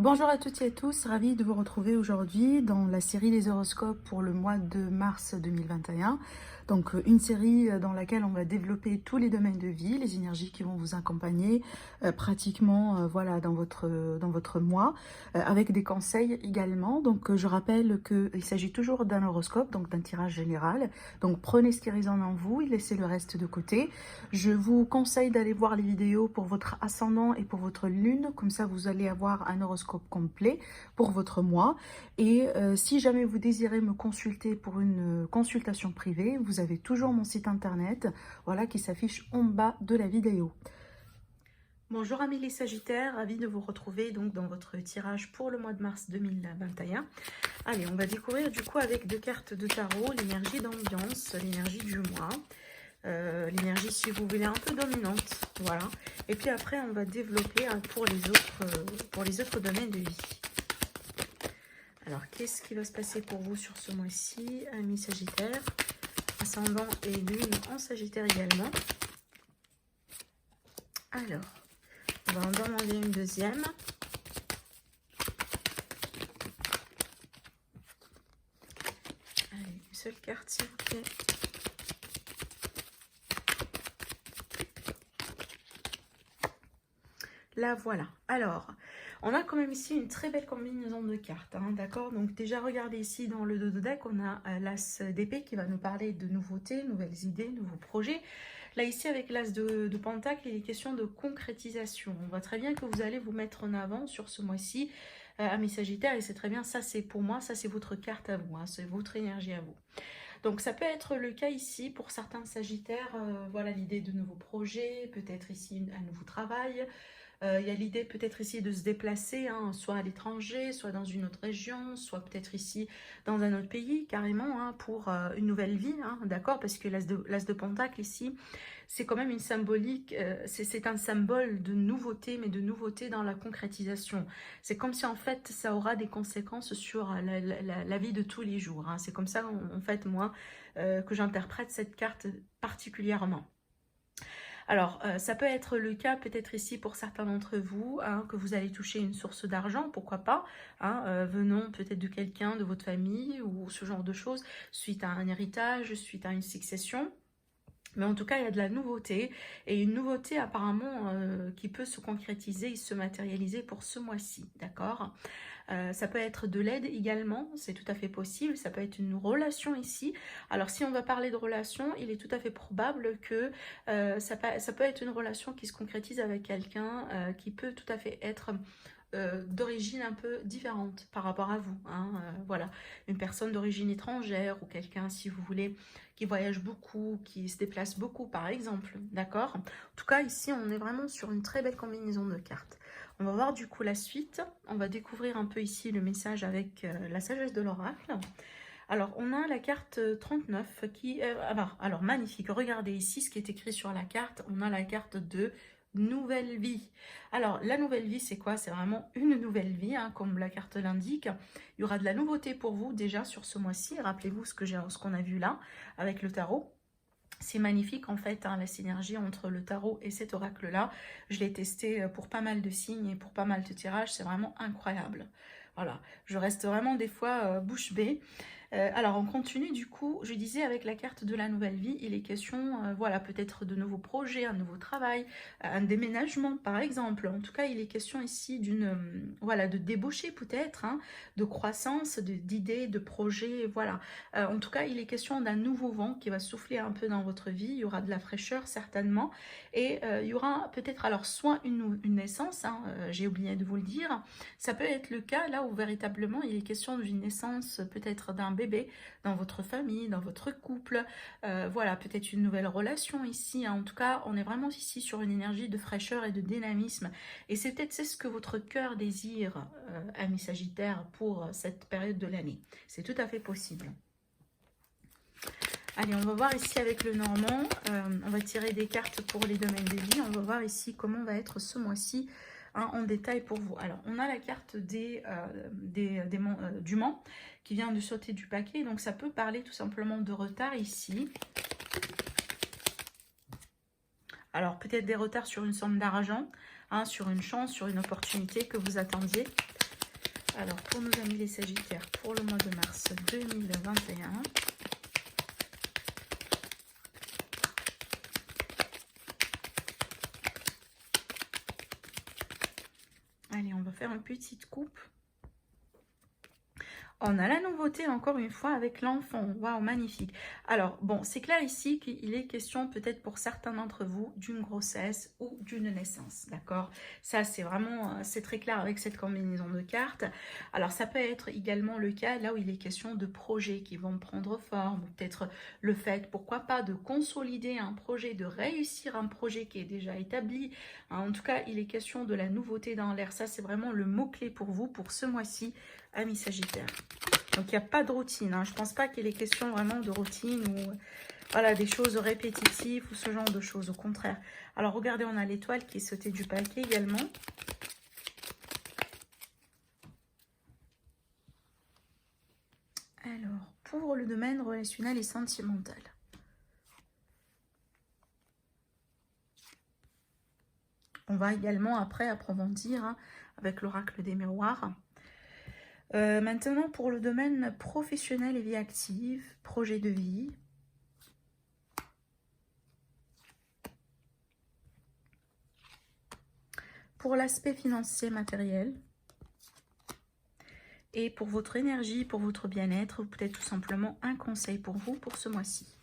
Bonjour à toutes et à tous, ravie de vous retrouver aujourd'hui dans la série des horoscopes pour le mois de mars 2021. Donc une série dans laquelle on va développer tous les domaines de vie, les énergies qui vont vous accompagner pratiquement voilà, dans votre mois, avec des conseils également. Donc je rappelle qu'il s'agit toujours d'un horoscope, donc d'un tirage général. Donc prenez ce qui résonne en vous et laissez le reste de côté. Je vous conseille d'aller voir les vidéos pour votre ascendant et pour votre lune, comme ça vous allez avoir un horoscope complet pour votre mois. Et si jamais vous désirez me consulter pour une consultation privée, vous avez toujours mon site internet, voilà, qui s'affiche en bas de la vidéo. Bonjour amis les Sagittaires, ravi de vous retrouver donc dans votre tirage pour le mois de mars 2021. Allez, on va découvrir du coup avec deux cartes de tarot l'énergie d'ambiance, l'énergie du mois. L'énergie, si vous voulez, un peu dominante, voilà. Et puis après, on va développer pour les autres domaines de vie. Alors, qu'est-ce qui va se passer pour vous sur ce mois-ci, amis Sagittaire, ascendant et lune en Sagittaire également. Alors, on va en demander une deuxième. Allez, une seule carte, s'il vous plaît. Là, voilà. Alors, on a quand même ici une très belle combinaison de cartes, hein, d'accord? Donc déjà, regardez ici dans le dos de deck, on a l'as d'épée qui va nous parler de nouveautés, nouvelles idées, nouveaux projets. Là, ici, avec l'as de pentacle, il est question de concrétisation. On voit très bien que vous allez vous mettre en avant sur ce mois-ci, amis Sagittaire, et c'est très bien, ça c'est pour moi, ça c'est votre carte à vous, hein, c'est votre énergie à vous. Donc ça peut être le cas ici pour certains Sagittaires, voilà l'idée de nouveaux projets, peut-être ici un nouveau travail. Il y a l'idée peut-être ici de se déplacer, hein, soit à l'étranger, soit dans une autre région, soit peut-être ici dans un autre pays, carrément, hein, pour une nouvelle vie, hein, d'accord? Parce que l'as de pentacle ici, c'est quand même une symbolique, c'est un symbole de nouveauté, mais de nouveauté dans la concrétisation. C'est comme si en fait ça aura des conséquences sur la vie de tous les jours, hein. C'est comme ça en fait moi que j'interprète cette carte particulièrement. Alors, ça peut être le cas peut-être ici pour certains d'entre vous, hein, que vous allez toucher une source d'argent, pourquoi pas, hein, venant peut-être de quelqu'un de votre famille ou ce genre de choses, suite à un héritage, suite à une succession. Mais en tout cas, il y a de la nouveauté, et une nouveauté apparemment qui peut se concrétiser et se matérialiser pour ce mois-ci, d'accord? Ça peut être de l'aide également, c'est tout à fait possible. Ça peut être une relation ici. Alors si on va parler de relation, il est tout à fait probable que ça peut être une relation qui se concrétise avec quelqu'un qui peut tout à fait être d'origine un peu différente par rapport à vous, hein, voilà, une personne d'origine étrangère ou quelqu'un, si vous voulez, qui voyage beaucoup, qui se déplace beaucoup par exemple, d'accord? En tout cas ici on est vraiment sur une très belle combinaison de cartes. On va voir du coup la suite, on va découvrir un peu ici le message avec la sagesse de l'oracle. Alors, on a la carte 39 qui est... alors, magnifique, regardez ici ce qui est écrit sur la carte. On a la carte de nouvelle vie. Alors, la nouvelle vie, c'est quoi? C'est vraiment une nouvelle vie, hein, comme la carte l'indique. Il y aura de la nouveauté pour vous déjà sur ce mois-ci. Rappelez-vous ce qu'on a vu là avec le tarot. C'est magnifique en fait, hein, la synergie entre le tarot et cet oracle-là. Je l'ai testé pour pas mal de signes et pour pas mal de tirages. C'est vraiment incroyable. Voilà, je reste vraiment des fois bouche bée. Alors on continue du coup, je disais avec la carte de la nouvelle vie, il est question, voilà, peut-être de nouveaux projets, un nouveau travail, un déménagement par exemple. En tout cas, il est question ici d'une, voilà, de débaucher peut-être, hein, de croissance, d'idées, de projets, voilà. En tout cas, il est question d'un nouveau vent qui va souffler un peu dans votre vie, il y aura de la fraîcheur certainement, et il y aura peut-être alors soit une naissance, hein, j'ai oublié de vous le dire, ça peut être le cas là où véritablement il est question d'une naissance peut-être d'un bébé dans votre famille, dans votre couple, voilà, peut-être une nouvelle relation ici, hein. En tout cas, on est vraiment ici sur une énergie de fraîcheur et de dynamisme, et c'est peut-être ce que votre cœur désire, ami Sagittaire, pour cette période de l'année. C'est tout à fait possible. Allez, on va voir ici avec le Normand, on va tirer des cartes pour les domaines de vie, on va voir ici comment va être ce mois-ci, hein, en détail pour vous. Alors, on a la carte du Mans qui vient de sauter du paquet, donc ça peut parler tout simplement de retard ici. Alors, peut-être des retards sur une somme d'argent, hein, sur une chance, sur une opportunité que vous attendiez. Alors, pour nos amis les Sagittaires, pour le mois de mars 2021. Allez, on va faire une petite coupe. On a la nouveauté encore une fois avec l'enfant. Waouh, magnifique. Alors, bon, c'est clair ici qu'il est question peut-être pour certains d'entre vous d'une grossesse ou d'une naissance, d'accord? Ça, c'est vraiment, c'est très clair avec cette combinaison de cartes. Alors, ça peut être également le cas là où il est question de projets qui vont prendre forme, ou peut-être le fait, pourquoi pas, de consolider un projet, de réussir un projet qui est déjà établi. Hein, en tout cas, il est question de la nouveauté dans l'air. Ça, c'est vraiment le mot-clé pour vous, pour ce mois-ci, amis Sagittaires. Donc, il n'y a pas de routine. Hein. Je ne pense pas qu'il est question vraiment de routine ou voilà, des choses répétitives ou ce genre de choses. Au contraire. Alors, regardez, on a l'étoile qui est sautée du paquet également. Alors, pour le domaine relationnel et sentimental. On va également après approfondir hein, avec l'oracle des miroirs. Maintenant, pour le domaine professionnel et vie active, projet de vie. Pour l'aspect financier matériel. Et pour votre énergie, pour votre bien-être, ou peut-être tout simplement un conseil pour vous pour ce mois-ci.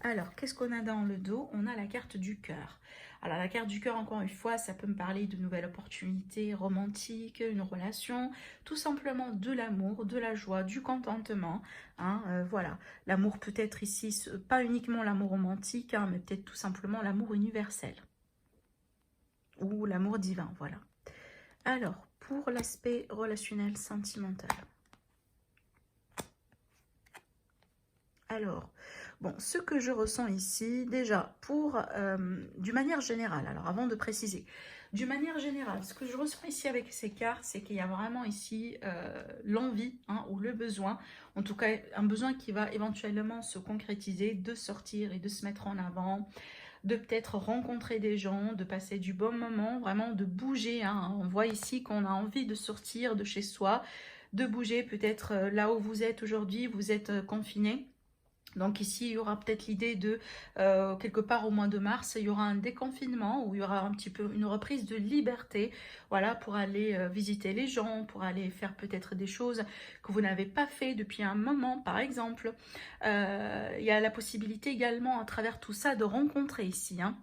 Alors, qu'est-ce qu'on a dans le dos? On a la carte du cœur. Alors, la carte du cœur, encore une fois, ça peut me parler de nouvelles opportunités romantiques, une relation, tout simplement de l'amour, de la joie, du contentement. Hein, voilà, l'amour peut être ici, pas uniquement l'amour romantique, hein, mais peut-être tout simplement l'amour universel. Ou l'amour divin, voilà. Alors, pour l'aspect relationnel sentimental. Alors, bon, ce que je ressens ici, déjà, pour, d'une manière générale, alors avant de préciser, d'une manière générale, ce que je ressens ici avec ces cartes, c'est qu'il y a vraiment ici l'envie hein, ou le besoin, en tout cas un besoin qui va éventuellement se concrétiser, de sortir et de se mettre en avant, de peut-être rencontrer des gens, de passer du bon moment, vraiment de bouger. Hein. On voit ici qu'on a envie de sortir de chez soi, de bouger peut-être là où vous êtes aujourd'hui, vous êtes confiné. Donc ici, il y aura peut-être l'idée de, quelque part au mois de mars, il y aura un déconfinement où il y aura un petit peu une reprise de liberté, voilà, pour aller visiter les gens, pour aller faire peut-être des choses que vous n'avez pas fait depuis un moment, par exemple. Il y a la possibilité également, à travers tout ça, de rencontrer ici, hein.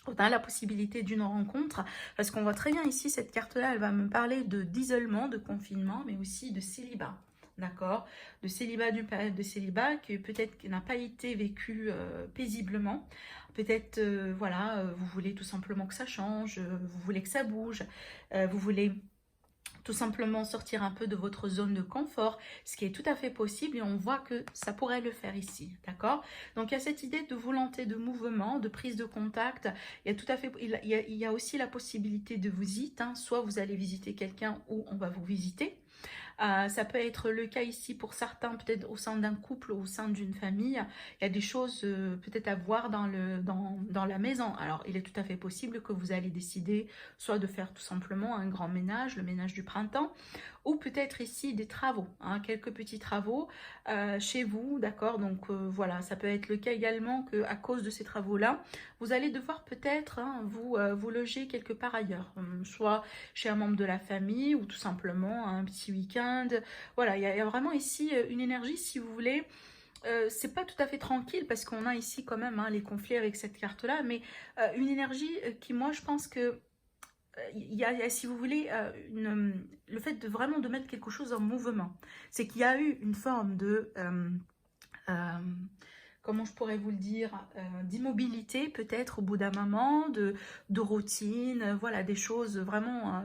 On a la possibilité d'une rencontre, parce qu'on voit très bien ici, cette carte-là, elle va me parler d'isolement, de confinement, mais aussi de célibat. D'accord, de célibat, d'une période de célibat qui peut-être n'a pas été vécue paisiblement. Peut-être, voilà, vous voulez tout simplement que ça change, vous voulez que ça bouge, vous voulez tout simplement sortir un peu de votre zone de confort, ce qui est tout à fait possible et on voit que ça pourrait le faire ici, d'accord? Donc il y a cette idée de volonté de mouvement, de prise de contact, il y a tout à fait, il y a aussi la possibilité de visite, hein, soit vous allez visiter quelqu'un ou on va vous visiter. Ça peut être le cas ici pour certains, peut-être au sein d'un couple ou au sein d'une famille. Il y a des choses peut-être à voir dans la maison. Alors, il est tout à fait possible que vous allez décider soit de faire tout simplement un grand ménage, le ménage du printemps, ou peut-être ici des travaux, hein, quelques petits travaux chez vous, d'accord? Donc voilà, ça peut être le cas également qu'à cause de ces travaux-là, vous allez devoir peut-être hein, vous loger quelque part ailleurs, soit chez un membre de la famille ou tout simplement un petit week-end. Voilà, il y a vraiment ici une énergie, si vous voulez. C'est pas tout à fait tranquille parce qu'on a ici quand même hein, les conflits avec cette carte-là, mais une énergie qui, moi, je pense que il y a, si vous voulez, le fait de vraiment de mettre quelque chose en mouvement. C'est qu'il y a eu une forme de... euh, comment je pourrais vous le dire, d'immobilité peut-être au bout d'un moment, de routine, voilà, des choses vraiment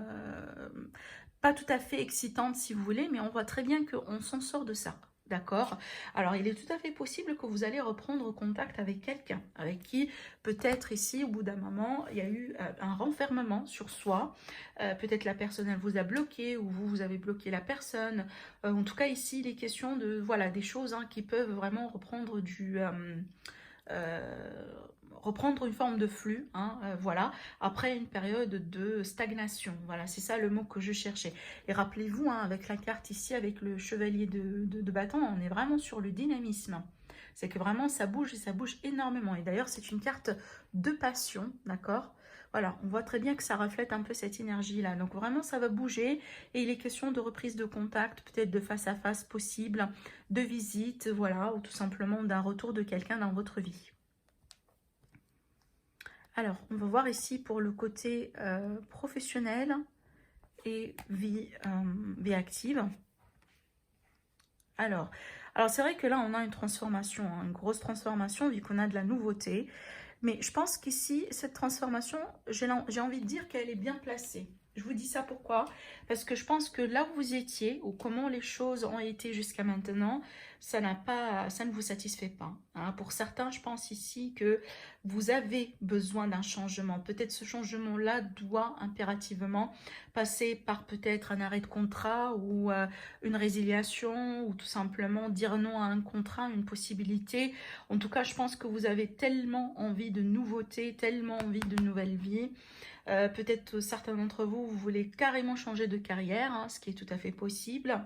pas tout à fait excitantes si vous voulez, mais on voit très bien qu'on s'en sort de ça. D'accord. Alors, il est tout à fait possible que vous allez reprendre contact avec quelqu'un, avec qui peut-être ici, au bout d'un moment, il y a eu un renfermement sur soi. Peut-être la personne, elle vous a bloqué ou vous avez bloqué la personne. En tout cas, ici, il est question de, voilà, des choses hein, qui peuvent vraiment reprendre du... reprendre une forme de flux, hein, voilà, après une période de stagnation. Voilà, c'est ça le mot que je cherchais. Et rappelez-vous, hein, avec la carte ici, avec le chevalier de bâton, on est vraiment sur le dynamisme. C'est que vraiment, ça bouge et ça bouge énormément. Et d'ailleurs, c'est une carte de passion, d'accord? Voilà, on voit très bien que ça reflète un peu cette énergie-là. Donc vraiment, ça va bouger. Et il est question de reprise de contact, peut-être de face à face possible, de visite, voilà, ou tout simplement d'un retour de quelqu'un dans votre vie. Alors, on va voir ici pour le côté professionnel et vie active. Alors c'est vrai que là, on a une transformation, hein, une grosse transformation, vu qu'on a de la nouveauté. Mais je pense qu'ici, cette transformation, j'ai envie de dire qu'elle est bien placée. Je vous dis ça pourquoi? Parce que je pense que là où vous étiez, ou comment les choses ont été jusqu'à maintenant, ça ne vous satisfait pas, hein. Pour certains, je pense ici que vous avez besoin d'un changement. Peut-être ce changement-là doit impérativement passer par peut-être un arrêt de contrat ou une résiliation ou tout simplement dire non à un contrat, une possibilité. En tout cas, je pense que vous avez tellement envie de nouveautés, tellement envie de nouvelles vies. Peut-être certains d'entre vous, vous voulez carrément changer de carrière, hein, ce qui est tout à fait possible.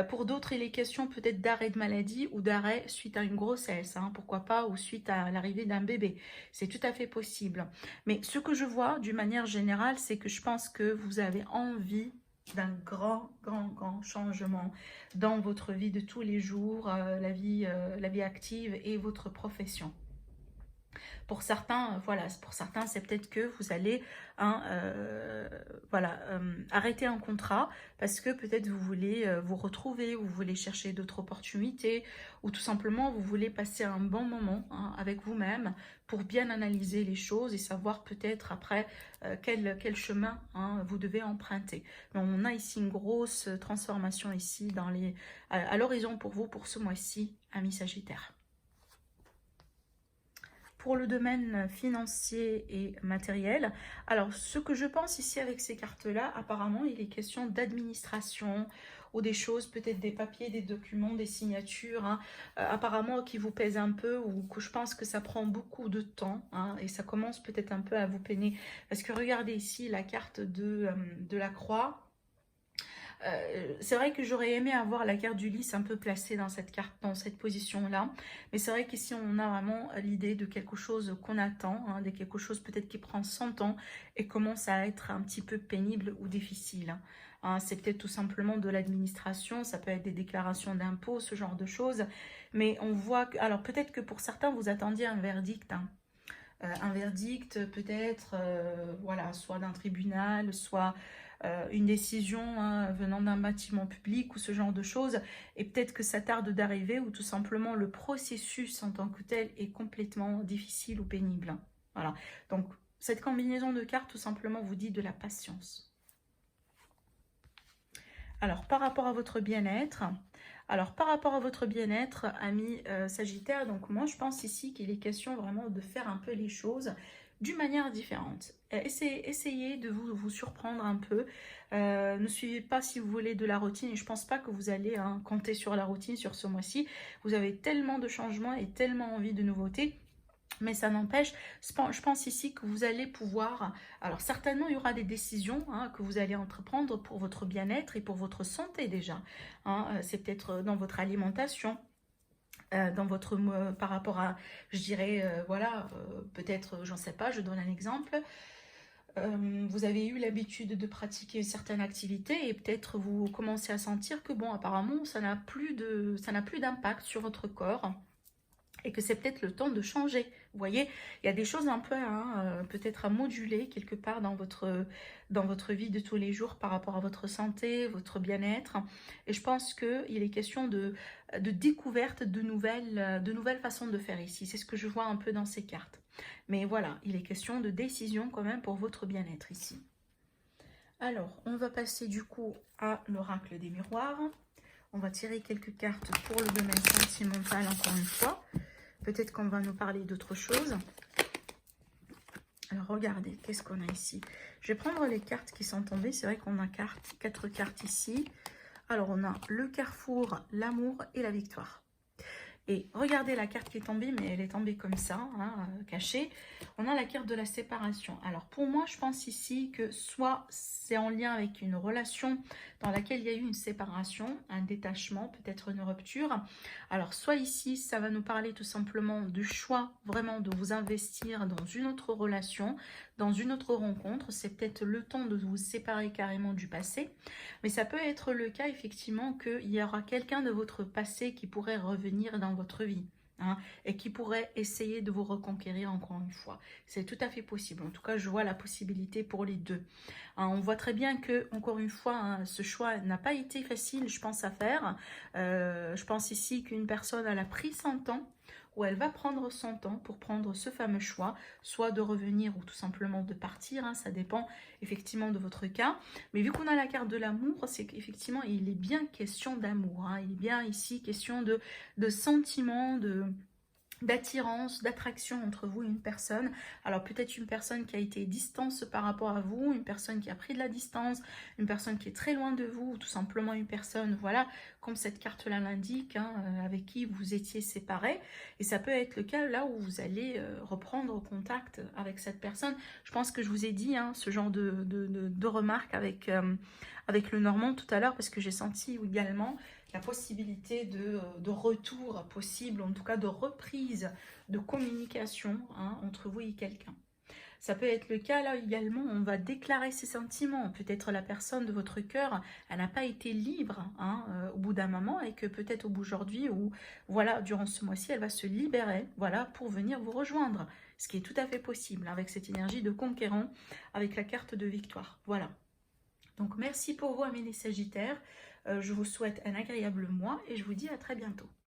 Pour d'autres, il est question peut-être d'arrêt de maladie ou d'arrêt suite à une grossesse, hein, pourquoi pas, ou suite à l'arrivée d'un bébé. C'est tout à fait possible. Mais ce que je vois d'une manière générale, c'est que je pense que vous avez envie d'un grand changement dans votre vie de tous les jours, la vie active et votre profession. Pour certains, voilà, pour certains, c'est peut-être que vous allez arrêter un contrat parce que peut-être vous voulez vous retrouver, vous voulez chercher d'autres opportunités ou tout simplement vous voulez passer un bon moment, hein, avec vous-même pour bien analyser les choses et savoir peut-être après quel chemin, hein, vous devez emprunter. Donc, on a ici une grosse transformation ici à l'horizon pour vous pour ce mois-ci, amis Sagittaire. Pour le domaine financier et matériel, alors ce que je pense ici avec ces cartes-là, apparemment il est question d'administration ou des choses, peut-être des papiers, des documents, des signatures, hein, apparemment qui vous pèsent un peu ou que je pense que ça prend beaucoup de temps, hein, et ça commence peut-être un peu à vous peiner. Parce que regardez ici la carte de la croix. C'est vrai que j'aurais aimé avoir la carte d'Ulysse un peu placée dans cette carte, dans cette position-là. Mais c'est vrai qu'ici, on a vraiment l'idée de quelque chose qu'on attend, hein, de quelque chose peut-être qui prend 100 ans et commence à être un petit peu pénible ou difficile. Hein, c'est peut-être tout simplement de l'administration, ça peut être des déclarations d'impôts, ce genre de choses. Mais on voit que, alors peut-être que pour certains, vous attendiez un verdict, hein. Un verdict peut-être, voilà, soit d'un tribunal, soit une décision, hein, venant d'un bâtiment public ou ce genre de choses, et peut-être que ça tarde d'arriver ou tout simplement le processus en tant que tel est complètement difficile ou pénible. Voilà, donc cette combinaison de cartes tout simplement vous dit de la patience. Alors, par rapport à votre bien-être, amis Sagittaire, donc moi je pense ici qu'il est question vraiment de faire un peu les choses d'une manière différente. Essayez de vous surprendre un peu. Ne suivez pas, si vous voulez, de la routine. Et je pense pas que vous allez, hein, compter sur la routine sur ce mois-ci. Vous avez tellement de changements et tellement envie de nouveautés. Mais ça n'empêche, je pense ici que vous allez pouvoir... Alors certainement, il y aura des décisions, hein, que vous allez entreprendre pour votre bien-être et pour votre santé déjà. Hein. C'est peut-être dans votre alimentation, dans votre par rapport à, je dirais, voilà, peut-être, j'en sais pas, je donne un exemple. Vous avez eu l'habitude de pratiquer certaines activités et peut-être vous commencez à sentir que bon, apparemment, ça n'a plus d'impact sur votre corps. Et que c'est peut-être le temps de changer. Vous voyez, il y a des choses un peu, hein, peut-être à moduler quelque part dans votre vie de tous les jours par rapport à votre santé, votre bien-être. Et je pense qu'il est question de découverte de nouvelles façons de faire ici. C'est ce que je vois un peu dans ces cartes. Mais voilà, il est question de décision quand même pour votre bien-être ici. Alors, on va passer du coup à l'oracle des miroirs. On va tirer quelques cartes pour le domaine sentimental encore une fois. Peut-être qu'on va nous parler d'autre chose. Alors, regardez, qu'est-ce qu'on a ici? Je vais prendre les cartes qui sont tombées. C'est vrai qu'on a 4 cartes ici. Alors, on a le carrefour, l'amour et la victoire. Et regardez la carte qui est tombée, mais elle est tombée comme ça, hein, cachée. On a la carte de la séparation. Alors pour moi, je pense ici que soit c'est en lien avec une relation dans laquelle il y a eu une séparation, un détachement, peut-être une rupture. Alors soit ici, ça va nous parler tout simplement du choix vraiment de vous investir dans une autre relation, dans une autre rencontre. C'est peut-être le temps de vous séparer carrément du passé. Mais ça peut être le cas effectivement qu'il y aura quelqu'un de votre passé qui pourrait revenir dans votre vie. Hein, et qui pourrait essayer de vous reconquérir encore une fois. C'est tout à fait possible. En tout cas, je vois la possibilité pour les deux. Hein, on voit très bien que, encore une fois, hein, ce choix n'a pas été facile, je pense, à faire. Je pense ici qu'une personne, elle a pris son temps, où elle va prendre son temps pour prendre ce fameux choix, soit de revenir ou tout simplement de partir, hein, ça dépend effectivement de votre cas. Mais vu qu'on a la carte de l'amour, c'est qu'effectivement, il est bien question d'amour, hein, il est bien ici question de sentiments, d'attirance, d'attraction entre vous et une personne. Alors peut-être une personne qui a été distance par rapport à vous, une personne qui a pris de la distance, une personne qui est très loin de vous, ou tout simplement une personne, voilà, comme cette carte-là l'indique, hein, avec qui vous étiez séparés. Et ça peut être le cas là où vous allez reprendre contact avec cette personne. Je pense que je vous ai dit hein, ce genre de remarques avec le Normand tout à l'heure, parce que j'ai senti également la possibilité de retour possible, en tout cas de reprise de communication hein, entre vous et quelqu'un. Ça peut être le cas là également, on va déclarer ses sentiments. Peut-être la personne de votre cœur, elle n'a pas été libre hein, au bout d'un moment et que peut-être au bout d'aujourd'hui ou voilà, durant ce mois-ci, elle va se libérer voilà, pour venir vous rejoindre. Ce qui est tout à fait possible avec cette énergie de conquérant, avec la carte de victoire. Voilà. Donc merci pour vous, amis les Sagittaires. Je vous souhaite un agréable mois et je vous dis à très bientôt.